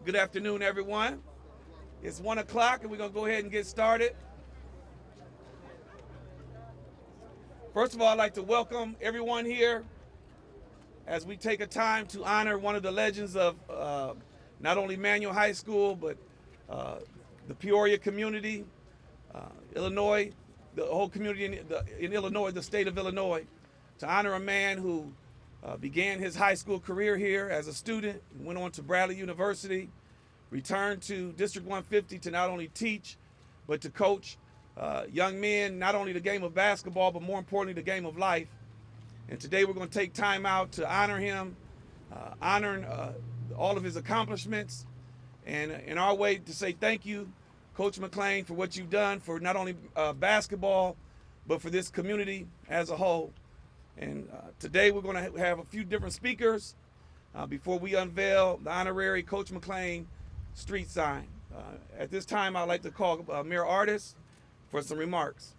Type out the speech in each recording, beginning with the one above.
Good afternoon, everyone. It's 1 o'clock, and we're going to go ahead and get started. First of all, I'd like to welcome everyone here as we take a time to honor one of the legends of not only Manual High School, but the Peoria community, Illinois, the whole community in Illinois, the state of Illinois, to honor a man who began his high school career here as a student, went on to Bradley University, returned to District 150 to not only teach, but to coach young men, not only the game of basketball, but more importantly, the game of life. And today we're going to take time out to honor him, honor all of his accomplishments, and in our way to say thank you, Coach McClain, for what you've done for not only basketball, but for this community as a whole. And today we're going to have a few different speakers before we unveil the honorary Coach McClain street sign. At this time, I'd like to call Mayor Artis for some remarks.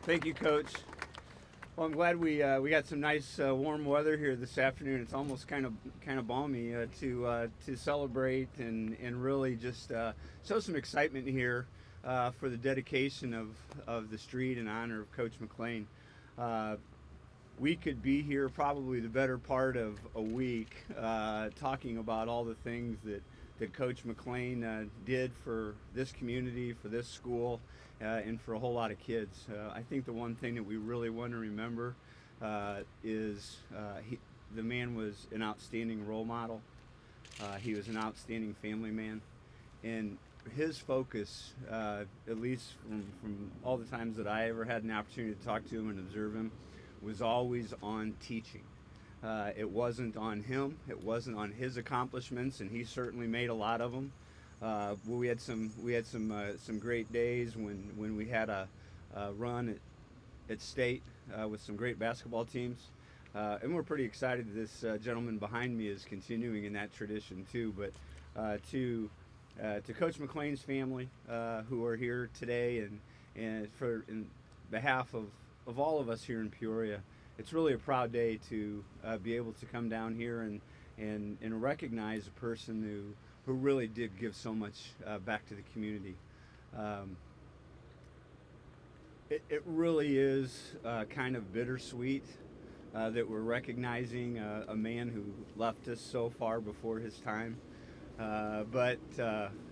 Thank you, Coach. Well, I'm glad we got some nice warm weather here this afternoon. It's almost kind of balmy to celebrate and really just show some excitement here for the dedication of the street in honor of Coach McClain. We could be here probably the better part of a week talking about all the things that Coach McClain did for this community, for this school, and for a whole lot of kids. I think the one thing that we really want to remember is the man was an outstanding role model. He was an outstanding family man. And his focus, at least from all the times that I ever had an opportunity to talk to him and observe him, was always on teaching. It wasn't on him. It wasn't on his accomplishments, and he certainly made a lot of them. We had some great days when we had a run at state with some great basketball teams, and we're pretty excited that this gentleman behind me is continuing in that tradition too. But to Coach McClain's family who are here today, and in behalf of all of us here in Peoria, it's really a proud day to be able to come down here and recognize a person who really did give so much back to the community. It really is kind of bittersweet that we're recognizing a man who left us so far before his time. But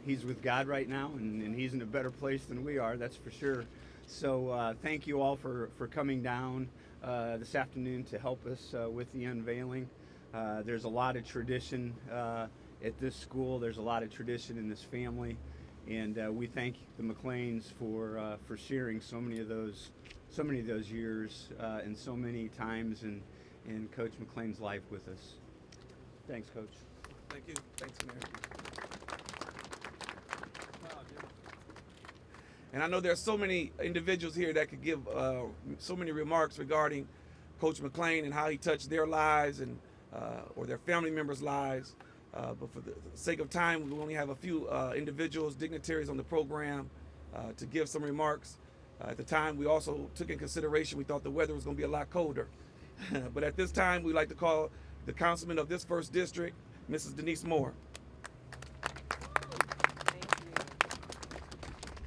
he's with God right now, and he's in a better place than we are, that's for sure. So thank you all for coming down this afternoon to help us with the unveiling. There's a lot of tradition at this school. There's a lot of tradition in this family, and we thank the McClains for sharing so many of those years and so many times in Coach McClain's life with us. Thanks, Coach. Thank you. Thanks, Mayor. And I know there are so many individuals here that could give so many remarks regarding Coach McClain and how he touched their lives and or their family members' lives. But for the sake of time, we only have a few individuals, dignitaries on the program to give some remarks. At the time, we also took in consideration, we thought the weather was going to be a lot colder. But at this time, we'd like to call the councilman of this first district, Mrs. Denise Moore.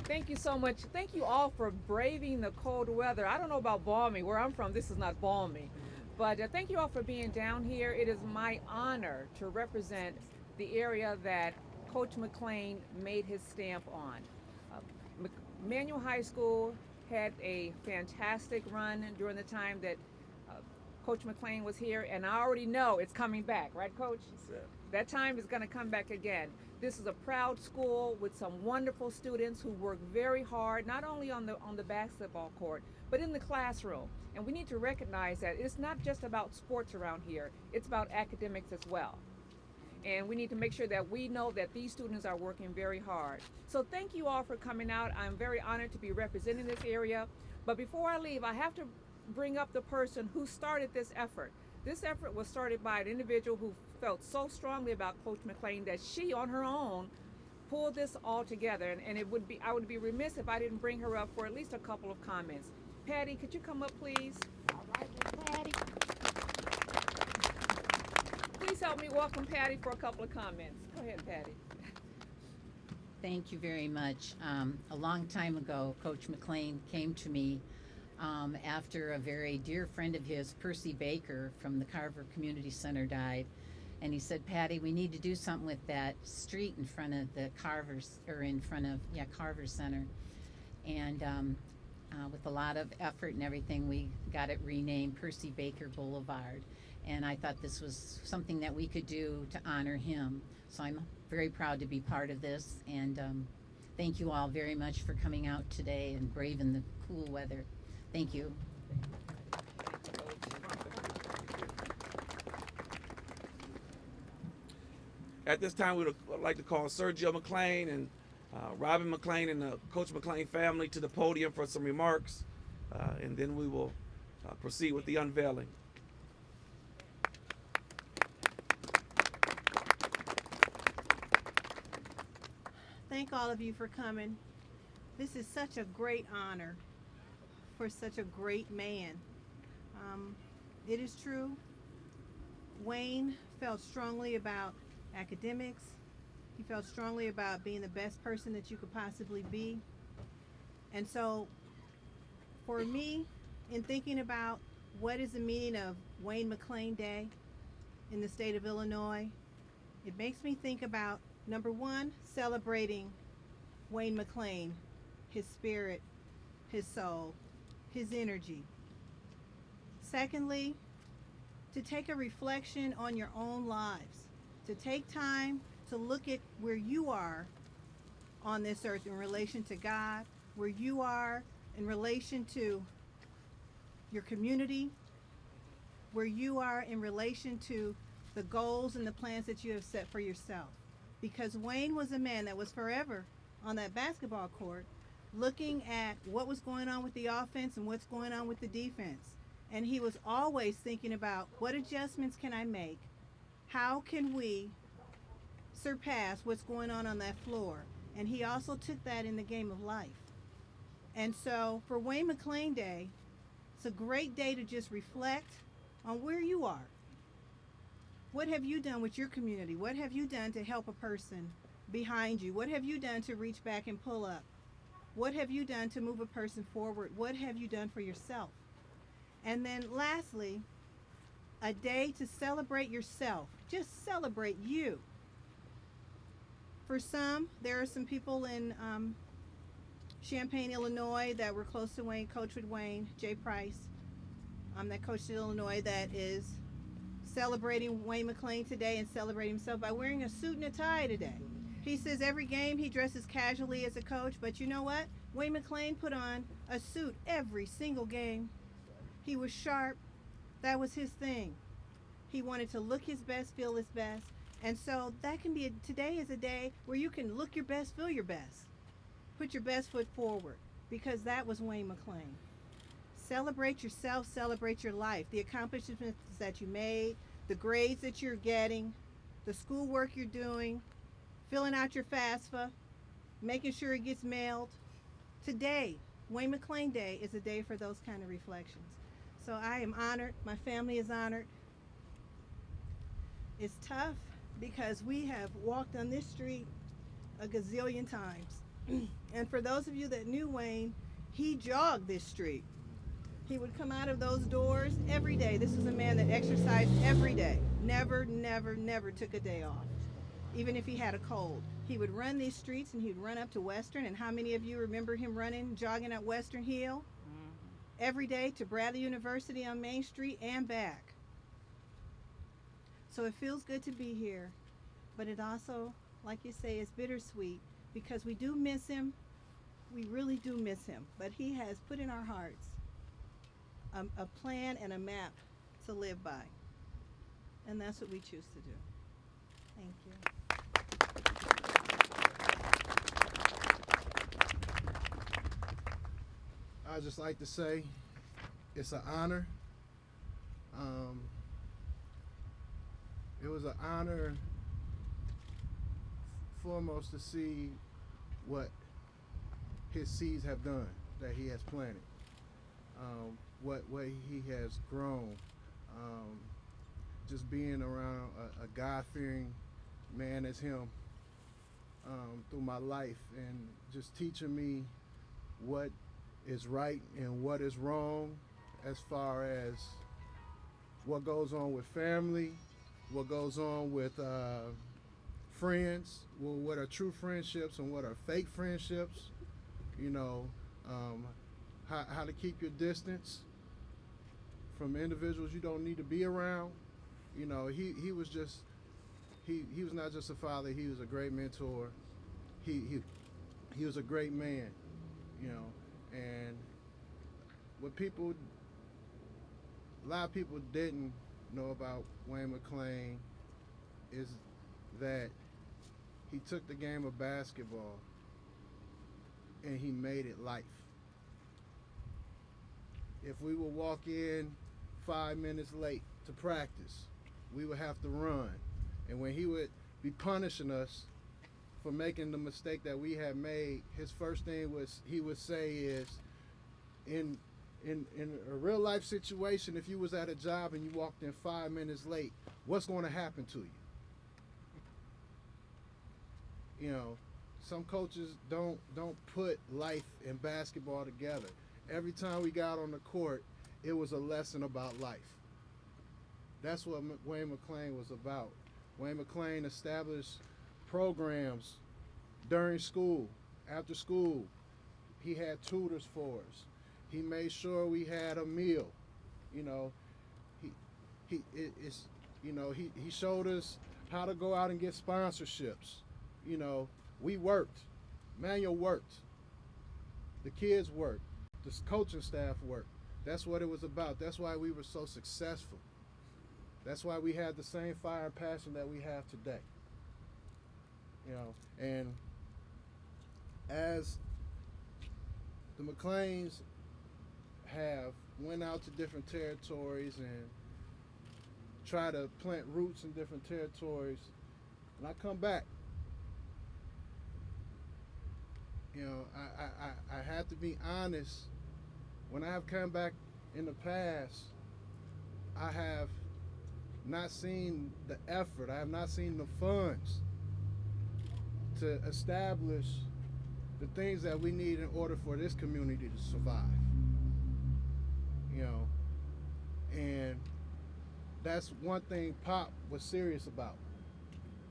Thank you so much. Thank you all for braving the cold weather. I don't know about balmy. Where I'm from, this is not balmy. But thank you all for being down here. It is my honor to represent the area that Coach McClain made his stamp on. Manual High School had a fantastic run during the time that Coach McClain was here, and I already know it's coming back, right, Coach? That time is going to come back again. This is a proud school with some wonderful students who work very hard, not only on the basketball court, but in the classroom. And we need to recognize that it's not just about sports around here, it's about academics as well. And we need to make sure that we know that these students are working very hard. So thank you all for coming out. I'm very honored to be representing this area. But before I leave, I have to bring up the person who started this effort. This effort was started by an individual who felt so strongly about Coach McClain that she, on her own, pulled this all together. And I would be remiss if I didn't bring her up for at least a couple of comments. Patty, could you come up, please? All right, Miss Patty. help me welcome Patty for a couple of comments. Go ahead, Patty. Thank you very much. A long time ago, Coach McClain came to me after a very dear friend of his, Percy Baker from the Carver Community Center, died. And he said, Patty, we need to do something with that street in front of the Carver's, or in front of, Carver Center. And with a lot of effort and everything, we got it renamed Percy Baker Boulevard. And I thought this was something that we could do to honor him. So I'm very proud to be part of this. And thank you all very much for coming out today and braving the cool weather. Thank you. At this time, we would like to call Sergio McClain and Robin McClain and the Coach McClain family to the podium for some remarks, and then we will proceed with the unveiling. Thank all of you for coming. This is such a great honor for such a great man. It is true, Wayne felt strongly about academics. He felt strongly about being the best person that you could possibly be. And so for me, in thinking about what is the meaning of Wayne McClain Day in the state of Illinois, it makes me think about, number one, celebrating Wayne McClain, his spirit, his soul, his energy. Secondly, to take a reflection on your own lives, to take time to look at where you are on this earth in relation to God, where you are in relation to your community, where you are in relation to the goals and the plans that you have set for yourself. Because Wayne was a man that was forever on that basketball court looking at what was going on with the offense and what's going on with the defense. And he was always thinking about, what adjustments can I make? How can we surpass what's going on that floor? And he also took that in the game of life. And so for Wayne McClain Day, it's a great day to just reflect on where you are. What have you done with your community? What have you done to help a person behind you? What have you done to reach back and pull up? What have you done to move a person forward? What have you done for yourself? And then lastly, a day to celebrate yourself. Just celebrate you. For some, there are some people in Champaign, Illinois that were close to Wayne, Coach with Wayne, Jay Price, that coached in Illinois, that is celebrating Wayne McClain today and celebrating himself by wearing a suit and a tie today. He says every game he dresses casually as a coach, but you know what? Wayne McClain put on a suit every single game. He was sharp. That was his thing. He wanted to look his best, feel his best. And so that can be, today is a day where you can look your best, feel your best. Put your best foot forward, because that was Wayne McClain. Celebrate yourself, celebrate your life, the accomplishments that you made, the grades that you're getting, the schoolwork you're doing, filling out your FAFSA, making sure it gets mailed. Today, Wayne McClain Day, is a day for those kind of reflections. So I am honored. My family is honored. It's tough because we have walked on this street a gazillion times. And for those of you that knew Wayne, he jogged this street. He would come out of those doors every day. This was a man that exercised every day. Never, never, never took a day off. Even if he had a cold. He would run these streets and he'd run up to Western. And how many of you remember him running, jogging up Western Hill? Every day to Bradley University on Main Street and back. So it feels good to be here, but it also, like you say, is bittersweet because we do miss him. We really do miss him, but he has put in our hearts a plan and a map to live by, and that's what we choose to do. Thank you. I'd just like to say it's an honor. It was an honor foremost to see what his seeds have done that he has planted, what he has grown, just being around a God-fearing man as him through my life, and just teaching me what is right and what is wrong as far as what goes on with family, what goes on with friends, well, what are true friendships and what are fake friendships, you know, how to keep your distance from individuals you don't need to be around. You know, he was just, he was not just a father, he was a great mentor. He was a great man, you know, and what people, a lot of people didn't know about Wayne McClain is that he took the game of basketball and he made it life. If we would walk in 5 minutes late to practice, we would have to run. And when he would be punishing us for making the mistake that we had made, his first thing he would say is, in a real life situation, if you was at a job and you walked in 5 minutes late, what's going to happen to you? You know, some coaches don't put life and basketball together. Every time we got on the court, it was a lesson about life. That's what Wayne McClain was about. Wayne McClain established programs during school, after school. He had tutors for us. He made sure we had a meal. You know, he showed us how to go out and get sponsorships. You know, we worked. Manuel worked. The kids worked. The coaching staff worked. That's what it was about. That's why we were so successful. That's why we had the same fire and passion that we have today. You know, and as the McClains have went out to different territories and try to plant roots in different territories, and I come back, you know, I have to be honest. When I have come back in the past, I have not seen the effort. I have not seen the funds to establish the things that we need in order for this community to survive. You know, and that's one thing Pop was serious about.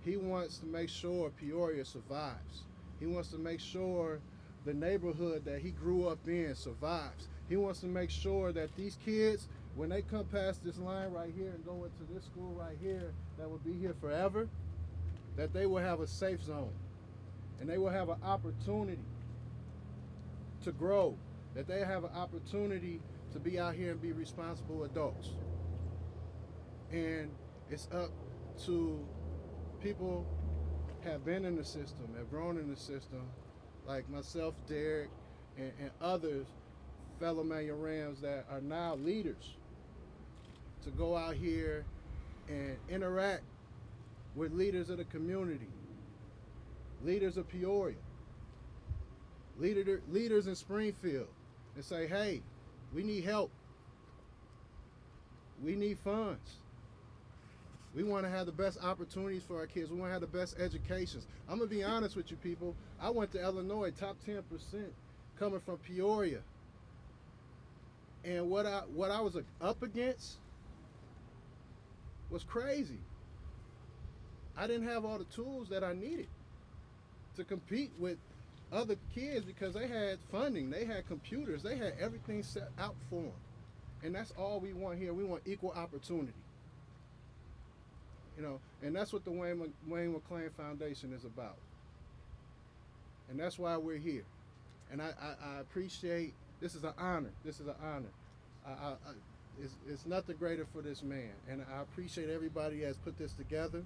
He wants to make sure Peoria survives. He wants to make sure the neighborhood that he grew up in survives. He wants to make sure that these kids, when they come past this line right here and go into this school right here that will be here forever, that they will have a safe zone and they will have an opportunity to grow, that they have an opportunity to be out here and be responsible adults. And it's up to people have been in the system, have grown in the system, like myself, Derek, and others, fellow Manual Rams that are now leaders, to go out here and interact with leaders of the community, leaders of Peoria, leaders in Springfield, and say, hey, we need help. We need funds. We want to have the best opportunities for our kids. We want to have the best educations. I'm going to be honest with you people. I went to Illinois, top 10% coming from Peoria. And what I was up against was crazy. I didn't have all the tools that I needed to compete with other kids because they had funding, they had computers, they had everything set out for them. And that's all we want here. We want equal opportunity. You know, and that's what the Wayne McClain Foundation is about. And that's why we're here. And I appreciate, this is an honor. This is an honor. It's nothing greater for this man. And I appreciate everybody that's put this together.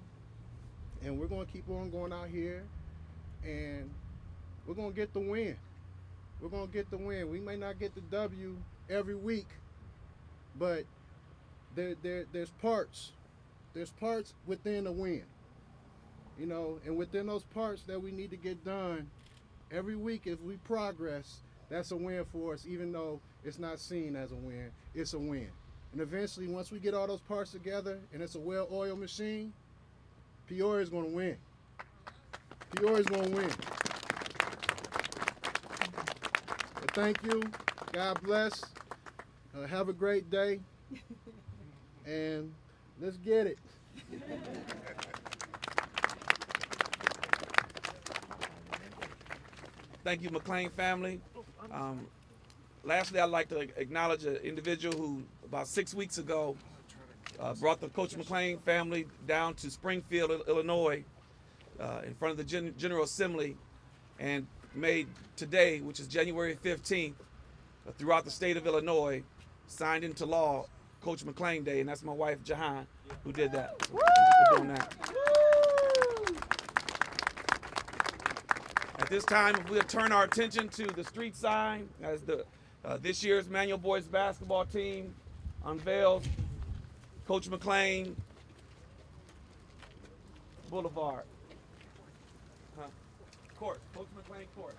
And we're going to keep on going out here. And we're going to get the win. We're going to get the win. We may not get the W every week. But there's parts. There's parts within a win. You know, and within those parts that we need to get done, every week if we progress, that's a win for us, even though it's not seen as a win. It's a win. And eventually, once we get all those parts together and it's a well-oiled machine, Peoria is going to win. Peoria is going to win. But thank you. God bless. Have a great day. And let's get it. Thank you, McClain family. Lastly, I'd like to acknowledge an individual who about 6 weeks ago brought the Coach McClain family down to Springfield, Illinois, in front of the General Assembly, and made today, which is January 15th, throughout the state of Illinois, signed into law Coach McClain Day, and that's my wife, Jahan, who did that. So thank you for doing that. At this time, if we'll turn our attention to the street sign, as the this year's Manual Boys basketball team unveils Coach McClain Boulevard. Court, Coach McClain Court.